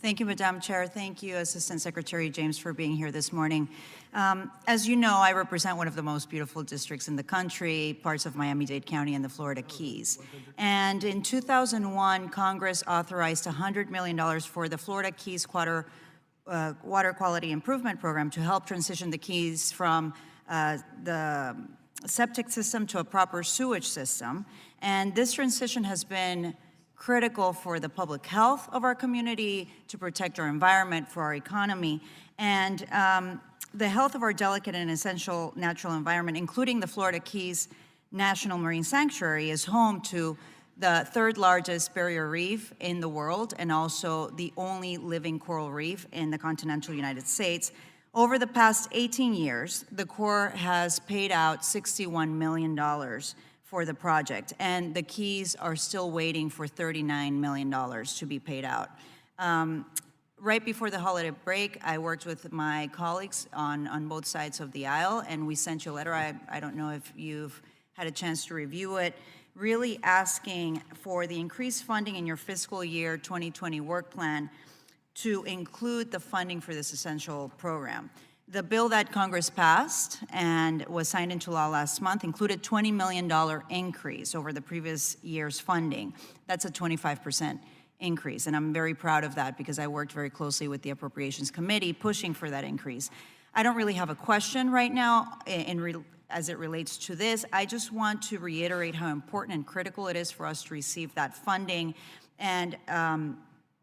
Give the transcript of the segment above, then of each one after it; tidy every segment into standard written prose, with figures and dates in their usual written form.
Thank you, Madam Chair. Thank you, Assistant Secretary James, for being here this morning. As you know, I represent one of the most beautiful districts in the country, parts of Miami-Dade County and the Florida Keys. And in 2001, Congress authorized $100 million for the Florida Keys Water Quality Improvement Program to help transition the Keys from the septic system to a proper sewage system. And this transition has been critical for the public health of our community, to protect our environment, for our economy, and the health of our delicate and essential natural environment, including the Florida Keys National Marine Sanctuary, is home to the third largest barrier reef in the world and also the only living coral reef in the continental United States. Over the past 18 years, the Corps has paid out $61 million for the project, and the Keys are still waiting for $39 million to be paid out. Right before the holiday break, I worked with my colleagues on both sides of the aisle, and we sent you a letter. I don't know if you've had a chance to review it, really asking for the increased funding in your fiscal year 2020 work plan to include the funding for this essential program. The bill that Congress passed and was signed into law last month included $20 million increase over the previous year's funding. That's a 25% increase, and I'm very proud of that because I worked very closely with the Appropriations Committee pushing for that increase. I don't really have a question right now as it relates to this. I just want to reiterate how important and critical it is for us to receive that funding, and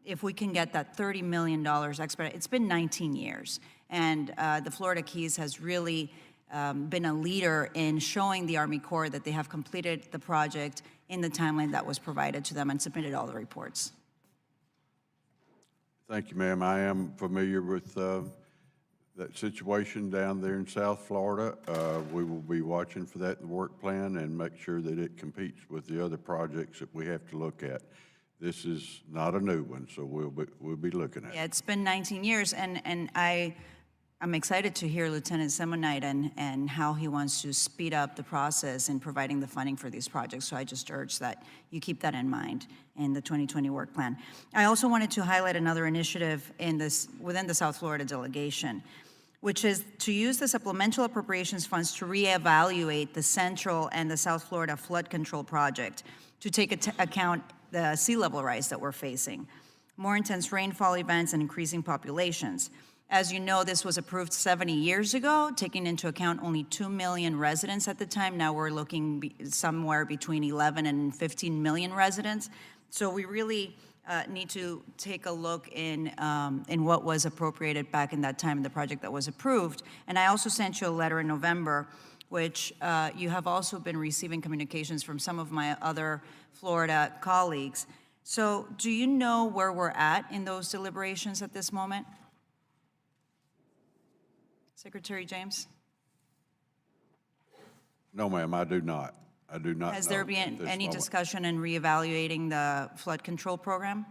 if we can get that $30 million expedited. It's been 19 years. And the Florida Keys has really been a leader in showing the Army Corps that they have completed the project in the timeline that was provided to them and submitted all the reports. Thank you, ma'am. I am familiar with that situation down there in South Florida. We will be watching for that in the work plan and make sure that it competes with the other projects that we have to look at. This is not a new one, so we'll be looking at it. Yeah, it's been 19 years, and I'm excited to hear Lieutenant Semonite and how he wants to speed up the process in providing the funding for these projects. So I just urge that you keep that in mind in the 2020 work plan. I also wanted to highlight another initiative within the South Florida delegation, which is to use the supplemental appropriations funds to reevaluate the Central and the South Florida flood control project to take account the sea level rise that we're facing, more intense rainfall events, and increasing populations. As you know, this was approved 70 years ago, taking into account only 2 million residents at the time. Now we're looking somewhere between 11 and 15 million residents. So we really need to take a look in what was appropriated back in that time, the project that was approved. And I also sent you a letter in November, which you have also been receiving communications from some of my other Florida colleagues. So do you know where we're at in those deliberations at this moment? Secretary James? No, ma'am, I do not. I do not. Has there been any discussion in reevaluating the flood control program?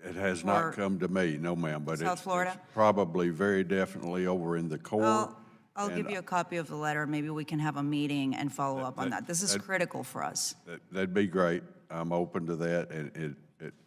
It has not come to me, no, ma'am, but South Florida? It's probably very definitely over in the Corps. I'll give you a copy of the letter. Maybe we can have a meeting and follow up on that. This is critical for us. That'd be great. I'm open to that, and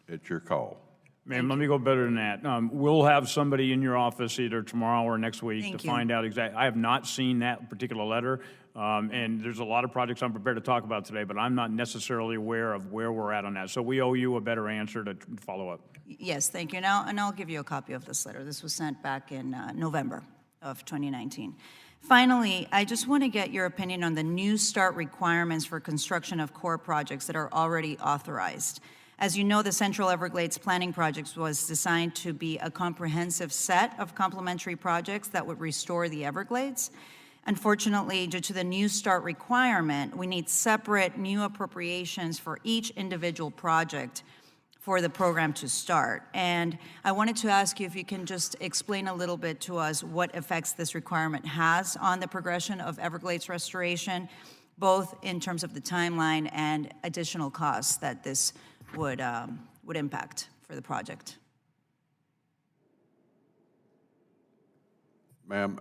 it's your call. Ma'am, let me go better than that. We'll have somebody in your office either tomorrow or next week to find out exactly. I have not seen that particular letter, and there's a lot of projects I'm prepared to talk about today, but I'm not necessarily aware of where we're at on that. So we owe you a better answer to follow up. Yes, thank you. Now, and I'll give you a copy of this letter. This was sent back in November of 2019. Finally, I just want to get your opinion on the new start requirements for construction of core projects that are already authorized. As you know, the Central Everglades Planning Project was designed to be a comprehensive set of complementary projects that would restore the Everglades. Unfortunately, due to the new start requirement, we need separate new appropriations for each individual project for the program to start. And I wanted to ask you if you can just explain a little bit to us what effects this requirement has on the progression of Everglades restoration, both in terms of the timeline and additional costs that this would impact for the project. Ma'am,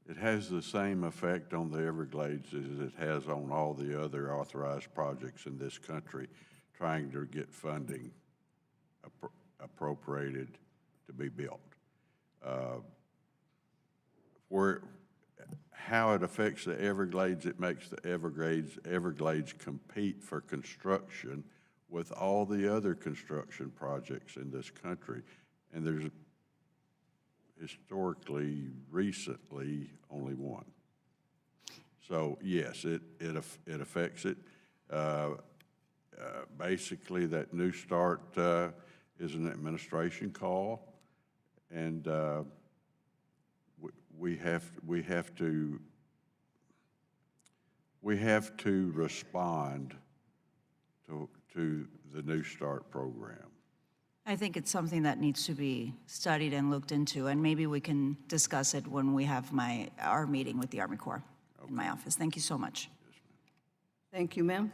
it has the same effect on the Everglades as it has on all the other authorized projects in this country. trying to get funding appropriated to be built. How it affects the Everglades, it makes the Everglades compete for construction with all the other construction projects in this country. And there's historically, recently, only one. So yes, it affects it. Basically, that New Start is an administration call, and we have to respond to the New Start program. I think it's something that needs to be studied and looked into, and maybe we can discuss it when we have our meeting with the Army Corps in my office. Thank you so much. Thank you, ma'am.